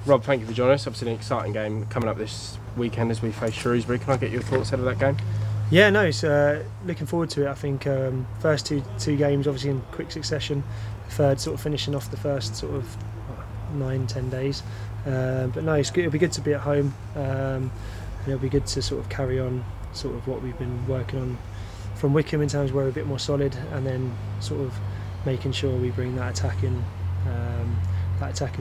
Rob, thank you for joining us. Obviously an exciting game coming up this weekend as we face Shrewsbury. Can I get your thoughts ahead of that game? Yeah, no, it's looking forward to it. I think first two games obviously in quick succession, third sort of finishing off the first sort of 9-10 days. But no, it'll be good to be at home. And it'll be good to sort of carry on sort of what we've been working on from Wycombe in terms of where we're a bit more solid, and then sort of making sure we bring that attacking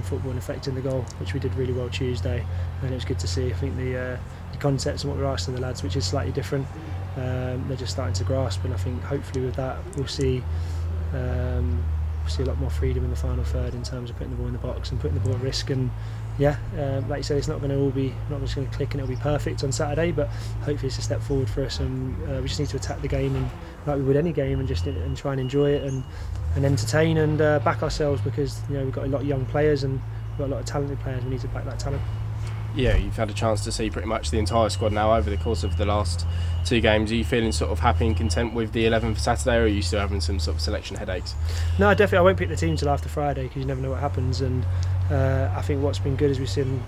football and affecting the goal, which we did really well Tuesday, and it was good to see. I think the concepts and what we're asking the lads, which is slightly different, they're just starting to grasp, and I think hopefully with that we'll see a lot more freedom in the final third in terms of putting the ball in the box and putting the ball at risk. And yeah, like you said, it's not going to click and it'll be perfect on Saturday, but hopefully it's a step forward for us, and we just need to attack the game and like we would any game, and try and enjoy it and entertain and back ourselves, because we've got a lot of young players and we've got a lot of talented players. We need to back that talent. Yeah, you've had a chance to see pretty much the entire squad now over the course of the last two games. Are you feeling sort of happy and content with the 11 for Saturday, or are you still having some sort of selection headaches? No, definitely. I won't pick the team till after Friday, because you never know what happens. And I think what's been good is we've seen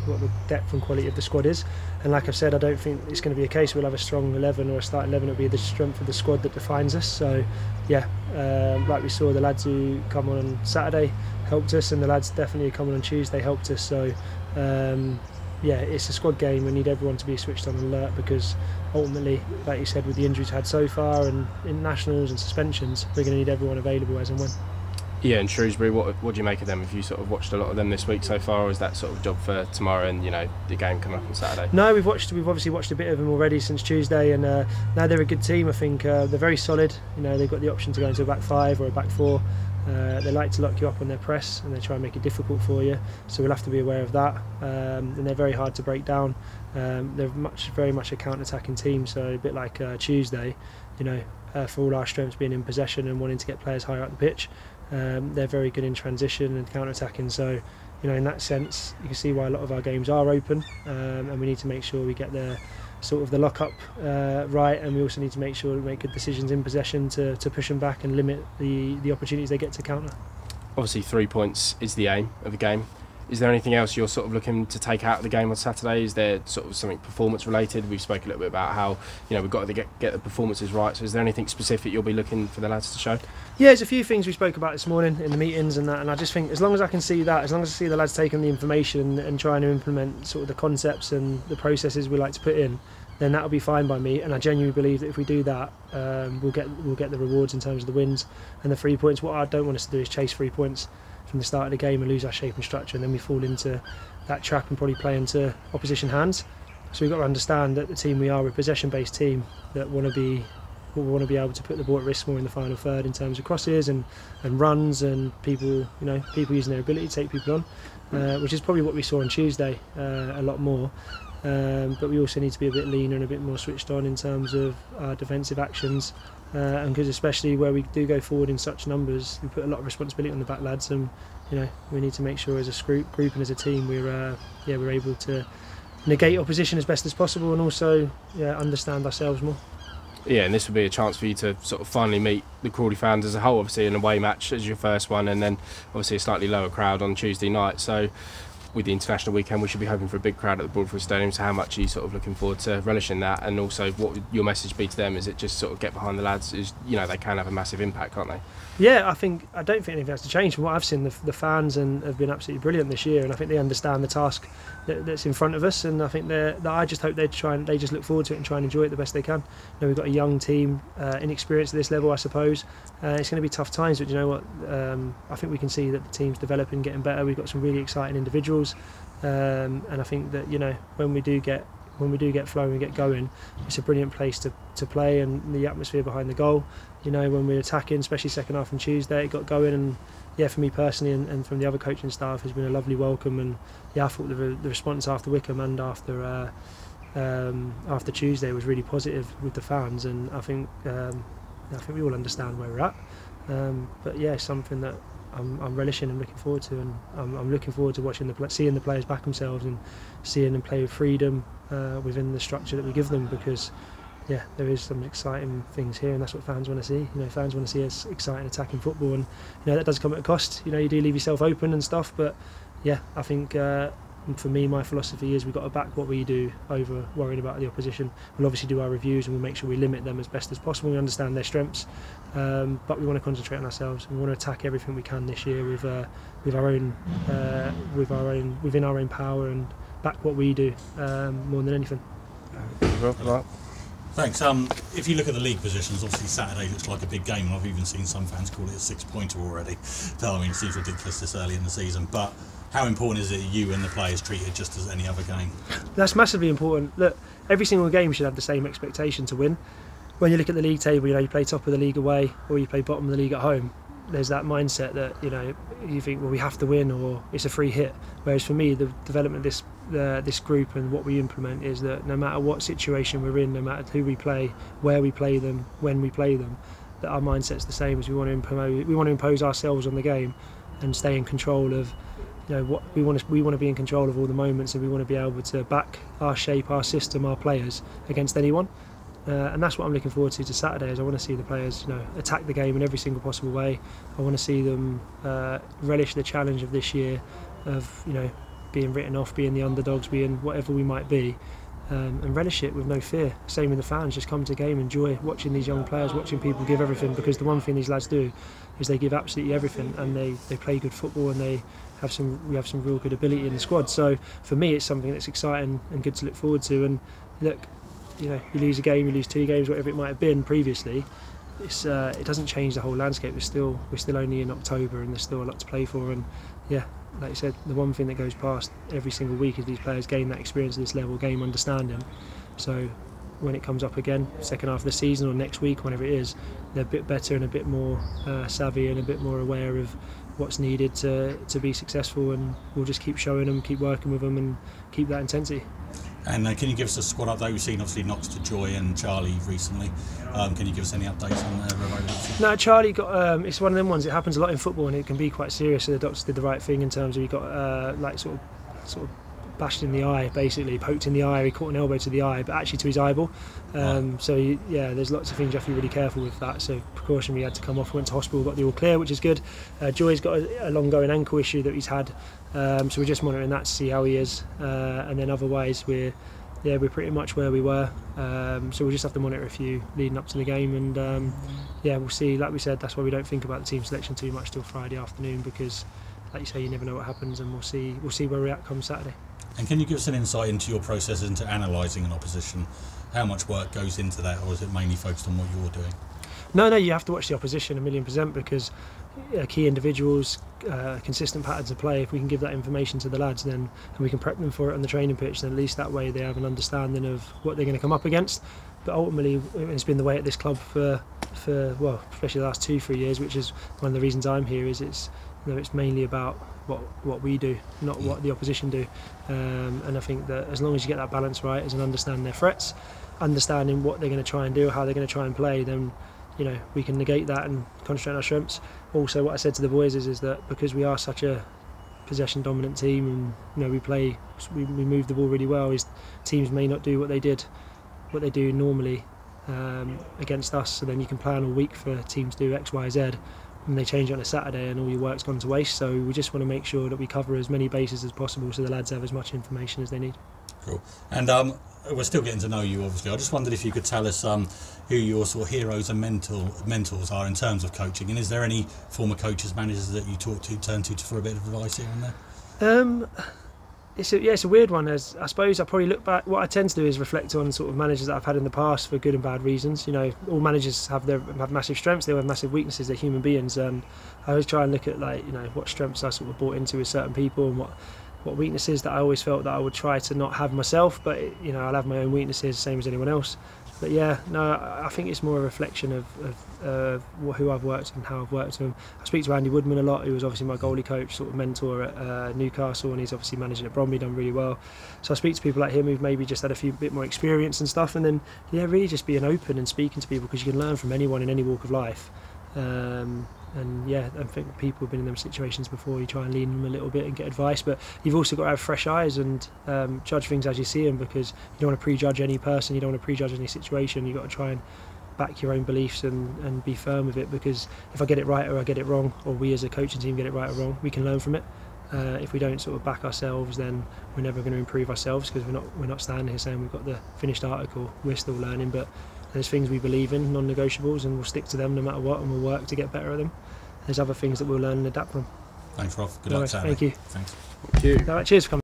what the depth and quality of the squad is. And like I've said, I don't think it's going to be a case we'll have a strong 11 or a starting 11. It'll be the strength of the squad that defines us. So yeah, like we saw, the lads who come on Saturday helped us, and the lads definitely who come on Tuesday helped us. So yeah, it's a squad game. We need everyone to be switched on and alert, because ultimately, like you said, with the injuries we've had so far and internationals and suspensions, we're going to need everyone available as and when. Yeah, and Shrewsbury, what do you make of them? Have you sort of watched a lot of them this week so far, or is that sort of job for tomorrow and the game coming up on Saturday? No, we've obviously watched a bit of them already since Tuesday, and now they're a good team. I think they're very solid. They've got the option to go into a back five or a back four. They like to lock you up on their press, and they try and make it difficult for you, so we'll have to be aware of that. And they're very hard to break down. They're very much a counter-attacking team, so a bit like Tuesday, for all our strengths being in possession and wanting to get players higher up the pitch, they're very good in transition and counter-attacking. So in that sense, you can see why a lot of our games are open, and we need to make sure we get the lock-up right, and we also need to make sure we make good decisions in possession to push them back and limit the opportunities they get to counter. Obviously 3 points is the aim of the game. Is there anything else you're sort of looking to take out of the game on Saturday? Is there sort of something performance related? We've spoken a little bit about how we've got to get the performances right. So is there anything specific you'll be looking for the lads to show? Yeah, there's a few things we spoke about this morning in the meetings and that, and I just think as long as I can see that, as long as I see the lads taking the information and trying to implement sort of the concepts and the processes we like to put in, then that'll be fine by me. And I genuinely believe that if we do that, we'll get the rewards in terms of the wins and the 3 points. What I don't want us to do is chase 3 points from the start of the game and lose our shape and structure, and then we fall into that trap and probably play into opposition hands. So we've got to understand that the team we are, we're a possession-based team that want to be able to put the ball at risk more in the final third in terms of crosses and runs and people using their ability to take people on, which is probably what we saw on Tuesday a lot more. But we also need to be a bit leaner and a bit more switched on in terms of our defensive actions, and because especially where we do go forward in such numbers, we put a lot of responsibility on the back lads, and we need to make sure as a group and as a team we're able to negate opposition as best as possible, and also understand ourselves more. Yeah, and this would be a chance for you to sort of finally meet the Crawley fans as a whole, obviously an away match as your first one, and then obviously a slightly lower crowd on Tuesday night. So with the international weekend, we should be hoping for a big crowd at the Broadfield Stadium. So how much are you sort of looking forward to relishing that, and also what would your message be to them? Is it just sort of get behind the lads? They can have a massive impact, can't they? Yeah, I don't think anything has to change. From what I've seen, the fans have been absolutely brilliant this year, and I think they understand the task that's in front of us, and I think I just hope they just look forward to it and try and enjoy it the best they can. We've got a young team, inexperienced at this level, I suppose. It's going to be tough times, but you know what? I think we can see that the team's developing, getting better. We've got some really exciting individuals, and I think that when we do get flowing and get going, it's a brilliant place to play, and the atmosphere behind the goal. When we're attacking, especially second half on Tuesday, it got going, and yeah, for me personally and from the other coaching staff, has been a lovely welcome. And yeah, I thought the response after Wycombe and after Tuesday was really positive with the fans, and I think we all understand where we're at. But yeah, it's something that I'm relishing and looking forward to, and I'm looking forward to seeing the players back themselves and seeing them play with freedom within the structure that we give them, because yeah, there is some exciting things here, and that's what fans want to see. Fans want to see us exciting attacking football, and that does come at a cost. You do leave yourself open and stuff, but yeah, I think for me, my philosophy is we've got to back what we do over worrying about the opposition. We'll obviously do our reviews and we'll make sure we limit them as best as possible. We understand their strengths, but we want to concentrate on ourselves. We want to attack everything we can this year with our own within our own power, and back what we do more than anything. Thanks. If you look at the league positions, obviously Saturday looks like a big game, and I've even seen some fans call it a 6-pointer already. I mean, it seems ridiculous this early in the season, but how important is it you and the players treat it just as any other game? That's massively important. Look, every single game should have the same expectation to win. When you look at the league table, you play top of the league away or you play bottom of the league at home. There's that mindset that you think, well, we have to win or it's a free hit. Whereas for me, the development of this group and what we implement is that no matter what situation we're in, no matter who we play, where we play them, when we play them, that our mindset's the same. As we want to impose ourselves on the game and stay in control of what we want to be in control of all the moments, and we want to be able to back our shape, our system, our players against anyone. And that's what I'm looking forward to Saturday. Is I want to see the players, attack the game in every single possible way. I want to see them relish the challenge of this year, of being written off, being the underdogs, being whatever we might be, and relish it with no fear. Same with the fans. Just come to the game, enjoy watching these young players, watching people give everything. Because the one thing these lads do is they give absolutely everything, and they play good football, and we have some real good ability in the squad. So for me, it's something that's exciting and good to look forward to. And look, you lose a game, you lose 2 games, whatever it might have been previously, it doesn't change the whole landscape. We're still only in October, and there's still a lot to play for. And yeah, like you said, the one thing that goes past every single week is these players gain that experience at this level, game understanding. So when it comes up again, second half of the season or next week, whenever it is, they're a bit better and a bit more savvy and a bit more aware of what's needed to be successful. And we'll just keep showing them, keep working with them, and keep that intensity. And can you give us a squad update? We've seen obviously Knox to Joy and Charlie recently. Can you give us any updates on their availability? No, Charlie got. It's one of them ones. It happens a lot in football, and it can be quite serious. So the doctors did the right thing in terms of he got sort of bashed in the eye, basically poked in the eye. He caught an elbow to the eye, but actually to his eyeball. Right. So there's lots of things you have to be really careful with that. So precaution, we had to come off, went to hospital, got the all clear, which is good. Joy's got a long-going ankle issue that he's had, so we're just monitoring that to see how he is. And then otherwise we're pretty much where we were. So we'll just have to monitor a few leading up to the game, and we'll see. Like we said, that's why we don't think about the team selection too much till Friday afternoon, because, like you say, you never know what happens, and we'll see where we're at come Saturday. And can you give us an insight into your process into analysing an opposition? How much work goes into that, or is it mainly focused on what you're doing? No, you have to watch the opposition 1,000,000%, because key individuals, consistent patterns of play, if we can give that information to the lads, then and we can prep them for it on the training pitch, then at least that way they have an understanding of what they're going to come up against. But ultimately, it's been the way at this club for especially the last 2-3 years, which is one of the reasons I'm here. Is it's mainly about what we do, not what the opposition do. And I think that as long as you get that balance right, as in understanding their threats, understanding what they're going to try and do, how they're going to try and play, then we can negate that and concentrate on our strengths. Also, what I said to the boys is that because we are such a possession dominant team, and we move the ball really well, is teams may not do what they do normally against us. So then you can plan all week for teams to do X, Y, Z, and they change on a Saturday and all your work's gone to waste. So we just want to make sure that we cover as many bases as possible so the lads have as much information as they need. Cool. And we're still getting to know you, obviously. I just wondered if you could tell us who your sort of heroes and mentors are in terms of coaching, and is there any former coaches, managers that you turn to for a bit of advice here and there? It's a weird one. As I suppose I probably look back, what I tend to do is reflect on sort of managers that I've had in the past for good and bad reasons. All managers have massive strengths, they have massive weaknesses, they're human beings, and I always try and look at what strengths I sort of bought into with certain people, and what weaknesses that I always felt that I would try to not have myself, but I'll have my own weaknesses, same as anyone else. But I think it's more a reflection of who I've worked with and how I've worked with them. I speak to Andy Woodman a lot, who was obviously my goalie coach, sort of mentor at Newcastle, and he's obviously managing at Bromley, done really well. So I speak to people like him who've maybe just had a bit more experience and stuff, and then really just being open and speaking to people, because you can learn from anyone in any walk of life. I think people have been in them situations before. You try and lean them a little bit and get advice, but you've also got to have fresh eyes and judge things as you see them, because you don't want to prejudge any person, you don't want to prejudge any situation. You've got to try and back your own beliefs and be firm with it, because if I get it right or I get it wrong, or we as a coaching team get it right or wrong, we can learn from it. If we don't sort of back ourselves, then we're never going to improve ourselves, because we're not standing here saying we've got the finished article. We're still learning, but there's things we believe in, non-negotiables, and we'll stick to them no matter what, and we'll work to get better at them. There's other things that we'll learn and adapt from. Thanks, Rob. Good luck, Saturday. Thank you. Thanks. Thank you. Cheers for coming.